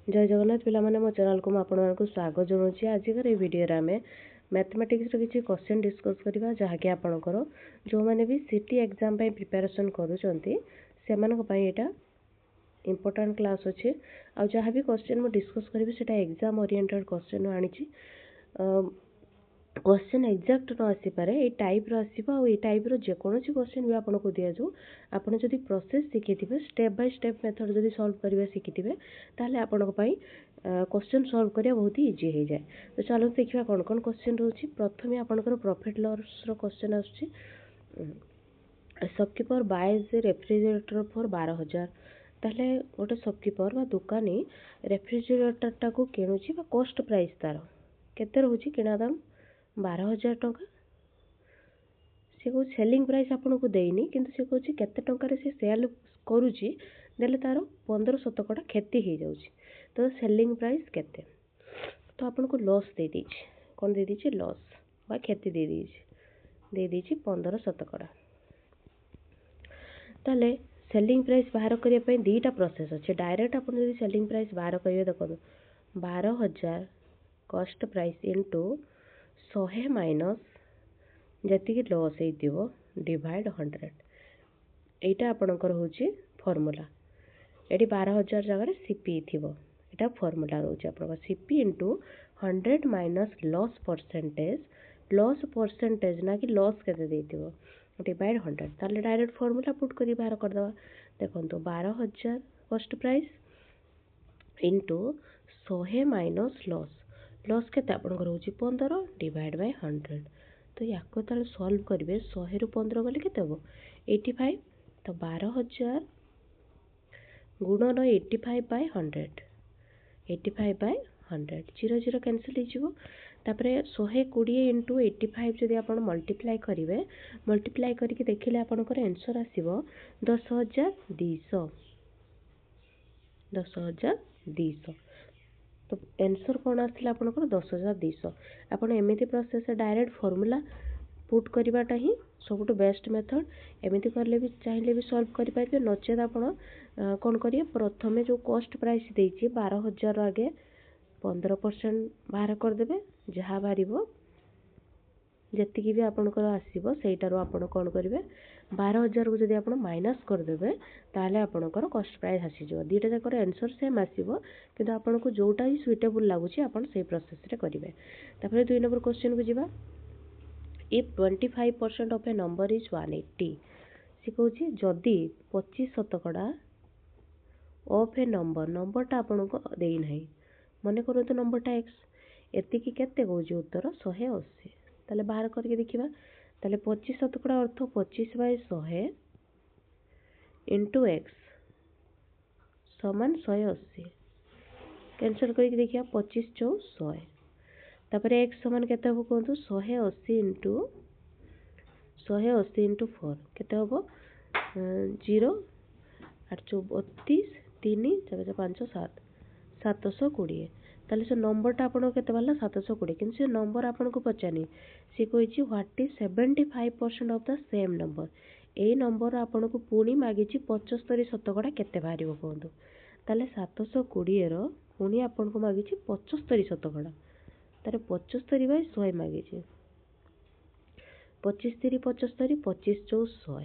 जय जगन्नाथ पिला माने मो चैनल को आपको स्वागत जनाऊँगी। आजिकर ये वीडियो आम मैथमेटिक्स किसी क्वेश्चन डिस्कस करवा जहाँकि आपंकर जो मैंने भी सिटी एग्जाम प्रिपरेशन करूँ इम्पोर्टाट क्लास अच्छे आ जहाँ भी क्वेश्चन मुझे डिस्कस करी से एग्जाम ओरिएंटेड क्वेश्चन आनी क्वेश्चन एक्जाक्ट न आसीपे ये टाइप आसो टाइप जेकोसी क्वेश्चन भी आपको दि जाऊ आप प्रोसेस शिखी स्टेप बाय स्टेप मेथड जब सॉल्व करवा शिखी ताले आपण क्वेश्चन सॉल्व करने बहुत इजी हो जाए। तो चलो देखिए कौन कौन क्वेश्चन रोचे। प्रथम आपंकर प्रॉफिट लॉस क्वेश्चन आसूँ शॉपकीपर बाइज रेफ्रिजरेटर फॉर 12,000 ताले गोटे शॉपकीपर बा दुकानी रेफ्रिजरेटर टाक किणुची कॉस्ट प्राइस तार केते रोचे किणा दाम 12,000 टंका। सी कह सेलिंग प्राइस आपन को देनी किंतु सी कह केते टंका से सेल करुच्ची देले तार 15% क्षति हो जाऊँगी। तो सेलिंग प्राइस केते तो आपन को लॉस दे दीची कौन दे दीची लॉस बा क्षति दे दीची 15%। ताले सेलिंग प्राइस बाहर करने पे दीटा प्रोसेस अच्छे। डायरेक्ट आप सेलिंग प्राइस बाहर करेंगे देखो 12,000 कॉस्ट प्राइस इंटू 100 माइनस जी लॉस हो डिवाइड 100 यहाँ आपणकर हूँ फॉर्मूला ये 12,000 जगह सीपी थी यहाँ फॉर्मूला रोच आप CP into 100 minus loss percentage ना कि लॉस के डिवाइड 100 ताले डायरेक्ट फॉर्मूला पुट कर बाहर करदे देखो 12,000 cost price into 100 minus loss के आपंकर हूँ 15 डिवाइड बाय 100। तो या सॉल्व करेंगे 100 रू 15 गले के 85 तो 12,000 गुणन 85 by 100 85 by 100 zero zero cancel होपरे 120 इंटू 85 जब आप मल्टीप्लाई करेंगे मल्टीप्लाई करके देखिले आपंकर आंसर आसो 10,200 10,200। तो आंसर कौन आसला आपंकर 10,200। आपड़ एमती प्रोसेस डायरेक्ट फॉर्मूला पुट करवाटा ही सब बेस्ट मेथड एमती कले भी चाहिए भी सॉल्व करेंगे नचेत आप कौन करेंगे प्रथम जो कॉस्ट प्राइस देती 12,000 आगे 15% बाहर करदे जहाँ बाहर जी भी आपंकर आसो सहीटार आप कौन करेंगे 12,000 को जब आप माइनस करदे ताले आपंकर कॉस्ट प्राइस आसीज दीटा जाकर आंसर सेम आसो कि आपको जोटा ही सुइटेबल लगुच आप प्रोसेस करेंगे। तापर 2 नंबर क्वेश्चन को जीवा if 25% of A number is 180 सी कौन जदि 25% ऑफ ए नंबरटा आपन को देना मन करूँ नंबरटा एक्स एति केते कौच उत्तर 180 ताले बाहर करके देखा ताले 25% अर्थ 25/100 इंटू एक्स समान 180 कैंसल करके देखिए 25 चौ 100 तापर एक्स समान केते हम कहतु 180 इंटू 4 केते हम 0 8 32 3 4 5 7 720 ताले से नंबरटा आपन केते बाला 720 कि से नंबर आपन को पचानी सी कही what is 75% of the same number A number आपन को पुणी मागी 75% केते बाहर कहतु ताले 720 पुणी आपन को मागी 75% तारे 75/100 मागी 25 3 75 25 चौ 100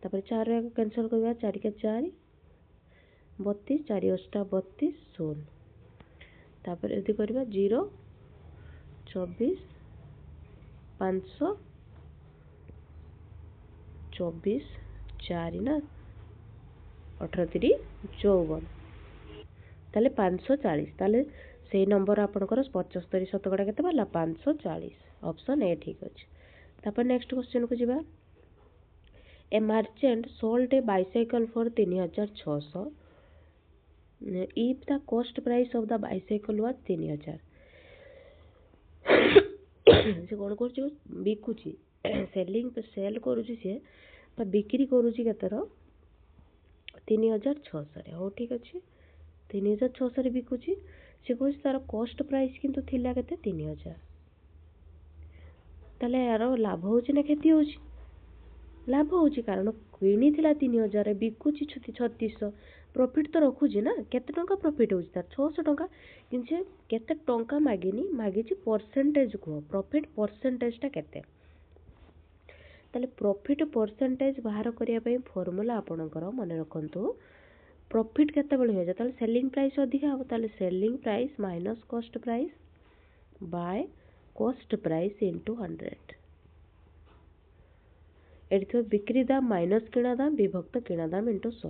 तापर 4 कैंसल करवा 4 के 4 32 4 8 32 0 तापर यदि करवा 0 24 524 4 ना 18 3 54 ताले 540 ताले से नंबर आपंकर 75% के 540 ऑप्शन ए ठीक अच्छे। तापर नेक्स्ट क्वेश्चन को जीवा ए merchant sold A bicycle for 3,600 if the cost price of the bicycle was 3,000 से कौन कर बिकुची सेल करुच्ची सी बिक्री करुच्ची केतर 3,600 हाँ ठीक अच्छे 3,600 बिकुची से कह तार कॉस्ट प्राइस किंतु थिला केते 3,000 ताले यार लाभ होची ना क्षति होची लाभ होची कारण किणी 3,000 बिकुची 3600 प्रॉफिट तो रखुची ना केते टंका प्रॉफिट होची तार 600 टंका किंचे केते टंका मागिनी मागिची परसेंटेज को प्रॉफिट परसेंटेज टा केते ताले प्रॉफिट परसेंटेज बाहर करिया पई फार्मूला आपनकर मन रखंतु प्रॉफिट केते बळे हो जाता सेलिंग प्राइस अधिक हो ताले selling price minus cost price by cost price into 100 एठी बिक्री दाम माइनस किणा दाम विभक्त किणा दाम इनटू 100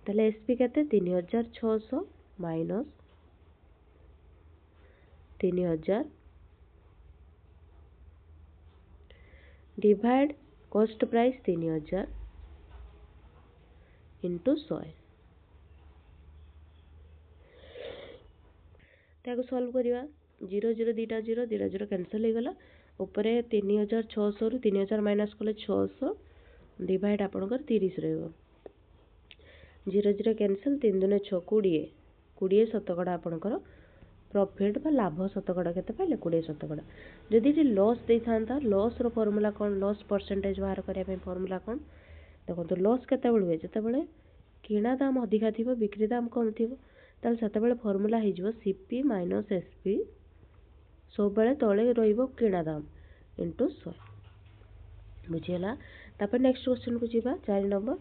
ताले एसपी केते 3600 minus 3000 divide cost price 3000 into 100 ताको सॉल्व करिवा 0 0 2टा 0 0 0 कैंसिल हो गला ऊपर 3600 रु 3000 माइनस कले 600 डिवाइड आपनकर 30 रहइबो 0 0 कैंसिल 3 दुने 6 20 20 शतकड़ा आपनकर प्रॉफिट बा लाभ शतकड़ा केते पाइले 20 शतकड़ा जदि ये लॉस दे थांता लॉस रो फार्मूला कोन लॉस परसेंटेज बाहर करिया पे फार्मूला कोन देखो तो लॉस केते बळ हुए जते बळे किणा दाम अधिका थिबो बिक्री दाम कम थिबो ताल सेते बळे फार्मूला हे जिवो सीपी माइनस एसपी सब बळे तळे रहिबो किणा दाम इनटू 100 बुझियला तापर नेक्स्ट क्वेश्चन को जिबा 4 number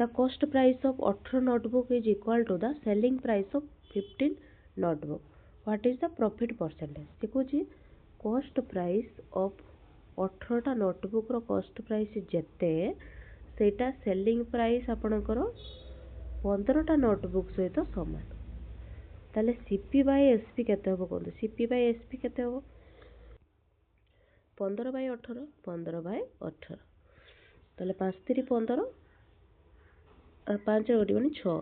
the cost price of 18 notebook is equal to the selling price of 15 notebook what is the profit percentage देखो जी कॉस्ट प्राइस ऑफ 18 टा नोटबुक रो कॉस्ट प्राइस जेते सेटा सेलिंग प्राइस आपनकर 15 टा नोटबुक सहित समान ताले सीपी बाय एसपी केते हो कोन सीपी बाय एसपी केते हो 15 बाय 18 15 बाय 18 ताले 5 3 15 5 गोटी माने 6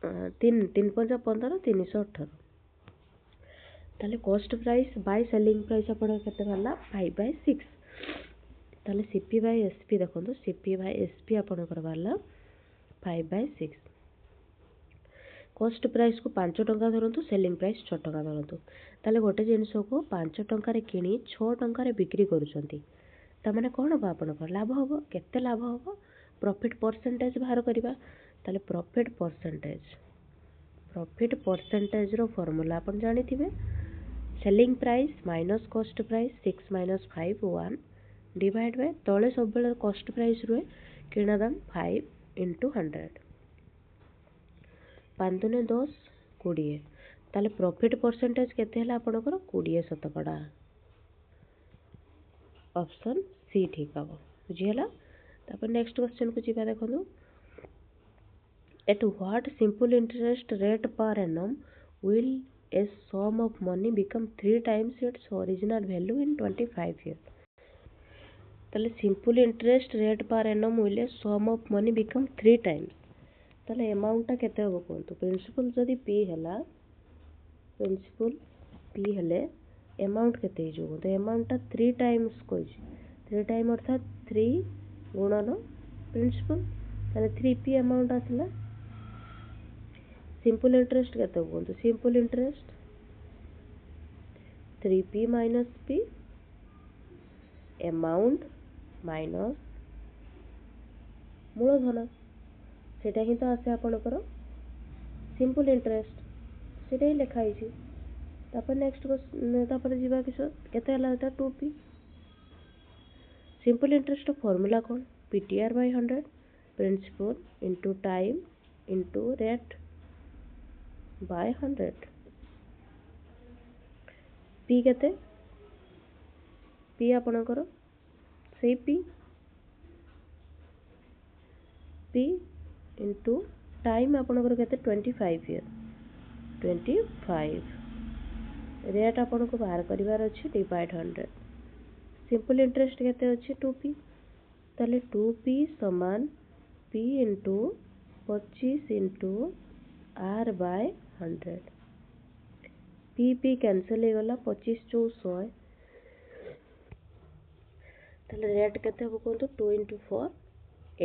3 3 5 15 318 ताले cost price by selling price आपण केते भला 5 बाय 6 ताले सीपी बाय एसपी देखो सीपी बाय एसपी आपण करवाला 5 बाय 6 कॉस्ट प्राइस को 5 टंका धरंतु सेलिंग प्राइस 6 टंका धरंतु ताले गोटे जिंस को 5 टंका रे किनी 6 टंका रे बिक्री करूछंती ता माने कोन बा आपण कर लाभ होबो केते लाभ होबो प्रॉफिट परसेंटेज बाहर करिबा ताले प्रॉफिट परसेंटेज रो फार्मूला आपण जानि थिबे selling price minus cost price 6 minus 5 1 divide by तळे सब बेले कॉस्ट प्राइस रुए किणा दाम 5 इनटू 100 5 दुने 10 20 ताले प्रॉफिट परसेंटेज केते हला आपनकर 20 शतकड़ा ऑप्शन सी ठीक हबो बुझियला तापर नेक्स्ट क्वेश्चन को जिबा देखनु at what simple interest rate per annum will a sum of money become 3 times its original value in 25 years ताले सिंपल इंटरेस्ट रेट पर एनम will sum of money become 3 times ताले amount टा केते हो कोंतु प्रिंसिपल जदी p हला प्रिंसिपल p हले अमाउंट केते जो तो अमाउंट टा 3 टाइम्स कोइ 3 टाइम अर्थात 3 गुणन प्रिंसिपल ताले 3p अमाउंट आसला सिंपल इंटरेस्ट केते हो कोंतु simple interest 3p minus p amount minus मूलधन सेटा ही तो आसे आपनकर सिंपल इंटरेस्ट सेटा ही लिखा हिची तापर नेक्स्ट तापर जीवा किस केते हला एटा 2p सिंपल इंटरेस्ट फार्मूला कोन ptr by 100 principal into time into rate by 100 p केते p आपनकर से p इनटू टाइम आपनकर केते 25 ईयर 25 रेट आपन को बाहर करिवार अछि डिवाइड 100 सिंपल इंटरेस्ट केते अछि 2p ताले 2p समान p into 25 into r by 100 p cancel हो गला 25 चौ 100 ताले रेट केते हो कोन तो 2 इनटू 4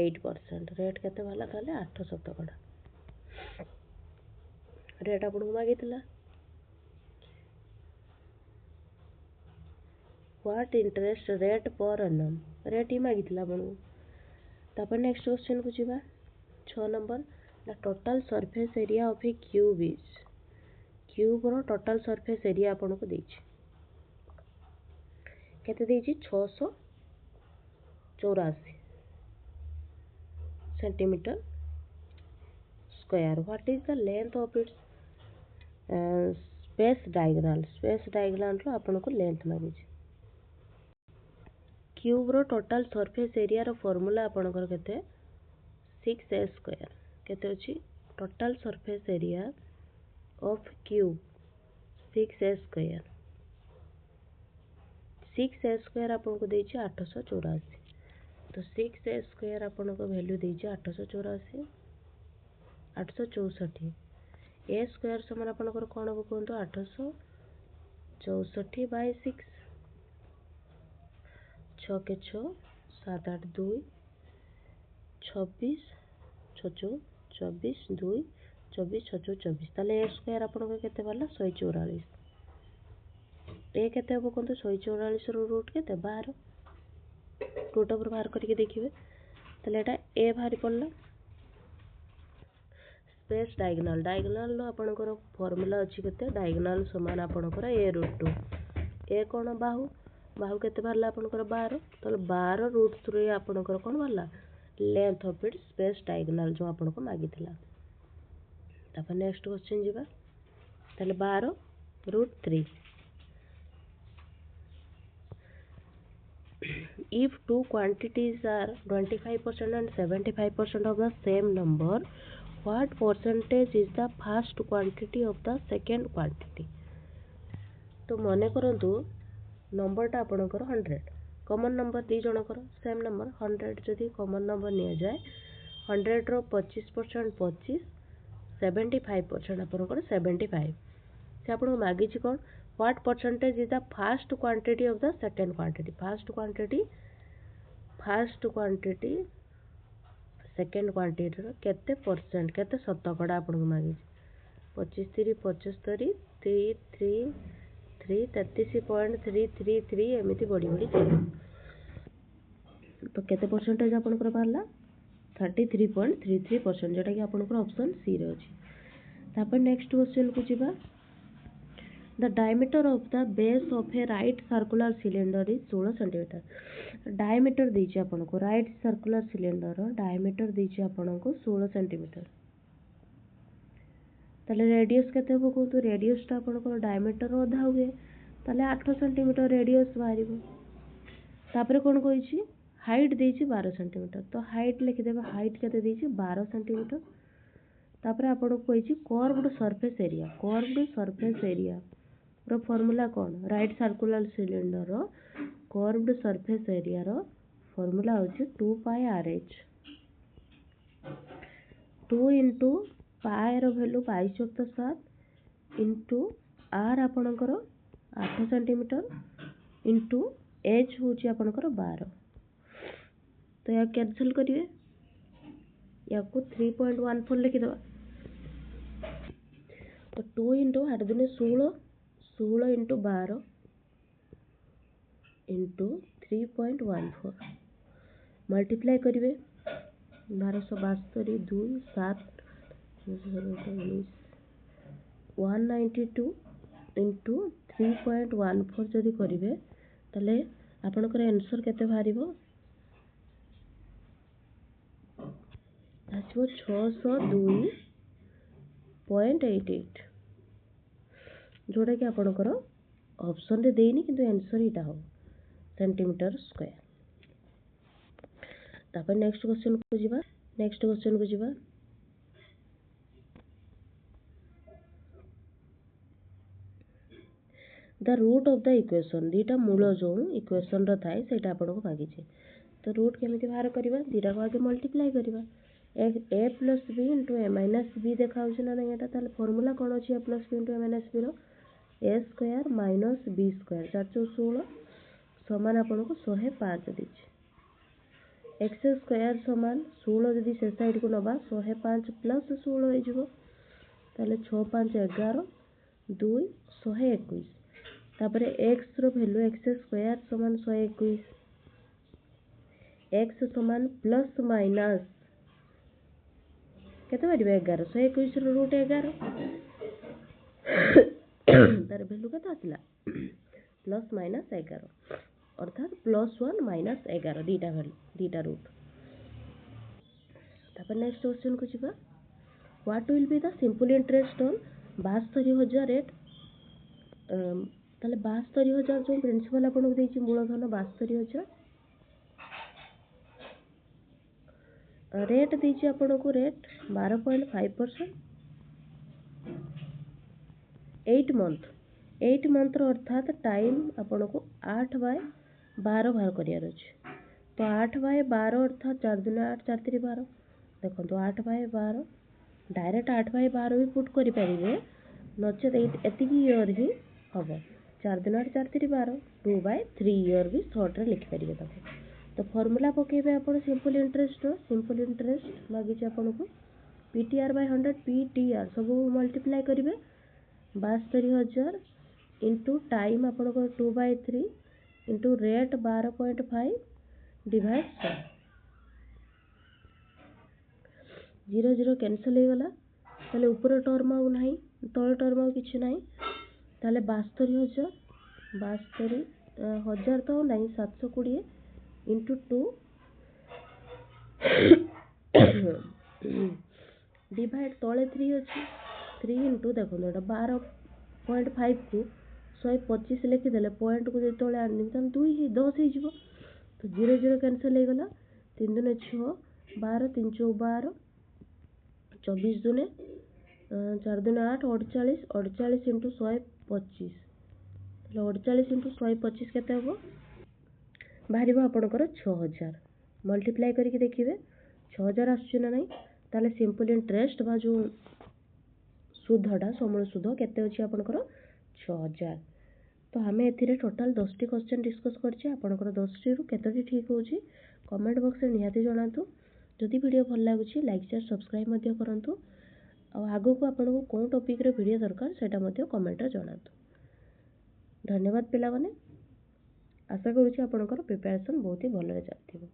8% रेट केते वाला ताले 8 शतकड़ा रेट आपन को मागितला व्हाट इंटरेस्ट रेट पर एनम रेट ही मागितला आपन तापर नेक्स्ट क्वेश्चन को जिबा 6 नंबर the total surface area of a cube is क्यूबर टोटल सरफेस एरिया आपन को देछि केते देछि 684 centimetre square what is the length of its space diagonal रो आपन को लेंथ मांगी क्यूब रो टोटल सरफेस एरिया रो फार्मूला आपन को केते 6a स्क्वायर केते अछि total surface area of cube 6a square 6a square आपन को देछि 884 तो 6a स्क्वायर आपन को वैल्यू देछि 884 864 ए स्क्वायर समान आपन को कोन हो कोंतो 864 बाय 6 6 के 6 7 8 2 26 6 24 2 24 6 24 ताले ए स्क्वायर आपन को केते वाला 144 ए केते हो कोंतो 144 रो रूट केते 12 रूट ओवर बाहर करके देखिए ताले एटा ए बाहर पड़ला स्पेस डायगोनल लो आपनकर फार्मूला अछि केते डायगोनल समान आपनकर ए रूट 2 ए कोन बाहु केते बाहरला आपनकर 12 तो 12 रूट 3 आपनकर कोन बाहरला length of it space diagonal जो आपनको मागितला तापर नेक्स्ट क्वेश्चन जीवा ताले 12 root 3 if two quantities are 25% and 75% of the same number what percentage is the first quantity of the second quantity तो मने करंतु नंबर टा आपनकर 100 कॉमन नंबर दी जनकर सेम नंबर 100 जदि कॉमन नंबर निया जाए 100 रो 25% 25 75% आपनकर 75 से आपन मागी छी कोन what percentage is the first quantity of the second quantity first quantity second quantity रो केते परसेंट केते शतकड़ा आपन को मागी 25 3 75 3 3 3 33.333 एमिति बड़ी तो केते परसेंटेज आपन को बाहरला 33.33% जेटा कि आपन को ऑप्शन सी रे अछि तापर नेक्स्ट क्वेश्चन को जिबा The diameter of the base of a right circular cylinder is 16 cm. Diameter दीजिए आपन को right circular cylinder diameter दीजिए आपन को 16 cm. ताले रेडियस केते हो को तो रेडियस ता आपन को डायमीटर अधा हुए ताले 8 cm रेडियस बाहरिबो तापरे कोन कोइ छी हाइट देछि 12 cm तो हाइट लिखि देबा हाइट केते देछि 12 cm तापरे आपन को कोइ छी कर्व्ड सरफेस एरिया रो फार्मूला कोन राइट सर्कुलर सिलेंडर रो कर्व्ड सरफेस एरिया रो फार्मूला होची 2 पाई rh 2 into पाई रो वैल्यू 22.7 into r आपनकर 8 सेंटीमीटर into h होची आपनकर 12 तो या कैंसिल करिवे या को 3.14 लिखि दबा तो 2 into 8 दिन 16 into 12 into 3.14 मल्टीप्लाई करिवे 1272 2 7 192 into 3.14 जदि करिवे तले आपनकर आंसर केते बाहरिबो आछो 602.88 जोड़ा कि आपनकर ऑप्शन रे देइनी किंतु आंसर इटा हो सेंटीमीटर स्क्वायर तापर नेक्स्ट क्वेश्चन को जिबा the root of the equation दीटा मूल जो इक्वेशन रो थाए सेटा आपन को मागी छे तो रूट केमिति बाहर करबा दीटा को आगे मल्टीप्लाई करबा a plus b into a minus b देखा होछ ना नहीं एटा ताले फार्मूला कोन अछि a plus b into a minus b row a square minus b square 416 समान आपन को 105 दिछि x स्क्वायर समान 16 जदि से साइड को नबा 105 प्लस 16 हो जिवो ताले 6 5 11 2 121 तापरे x रो वैल्यू x स्क्वायर समान 121 x समान प्लस माइनस केते बाहर 11 121 रूट 11 तार वैल्यू केते आसला प्लस माइनस 11 अर्थात +1 - 11 दीटा वैल्यू दीटा रूट। तापर नेक्स्ट क्वेश्चन को जीवा what will be the simple interest on 72,000 rate ताले 72,000 जो प्रिंसिपल आपन को देछि मूलधन 72,000 रेट देछि आपन को रेट 12.5% 8 मंथ अर्थात टाइम आपन को 8/12 बाहर करियार अछि। तो 8/12 अर्थात 4 दूनी 8 4 3 12 देखो तो 8/12 डायरेक्ट 8/12 भी पुट करि परिबे नचेत एतिकी ईयर ही हबो 4 दूनी 8 4 3 12 2/3 ईयर भी शॉर्ट रे लिखि परिबे ताको। तो फार्मूला पकेबे आपण सिंपल इंटरेस्ट मागी छै आपण को PTR/100 PTR सब मल्टीप्लाई करिवे 72,000 इंटू टाइम आपण को 2/3 इंटू रेट 12.5 डिवाइड 100 0 0 कैंसिल हो गला ताले ऊपर टर्म आउ नाही तळ टर्म आउ किछि नाही ताले 72,000 तो नाही 720 इंटू 2 डिवाइड तले 3 अछि 3 इंटू देखो एटा 12.5 को 125 लिखि देले पॉइंट को जे तले आनि त 2 ही 10 ही जीवो तो 0 0 कैंसिल हो गला 3 दुने 6 12 3 4 12 24 दुने 4 दुने 8 48 48 इंटू 125 48 इंटू 125 केते हो बाहरिबो आपनकर 6000 मल्टीप्लाई करके देखिबे 6000 आसुची ना नहीं ताले सिंपल इंटरेस्ट बा जो सुधटा समूल सुध केते अछि आपनकर 6000। तो हमें एथिरे टोटल 10 टी क्वेश्चन डिस्कस करछे आपनकर 10 टी रु केते ठीक होची कमेंट बॉक्स रे निहाती जणातु। जदि वीडियो भल लागुची लाइक शेयर सब्सक्राइब मध्य करंतु आ आगो को आपनको कोन टॉपिक रे वीडियो दरकार सेटा मध्य कमेंट रे जणातु। धन्यवाद पिला माने आशा करूची आपनकर प्रिपरेशन बहुत ही भल रे चलथिबो।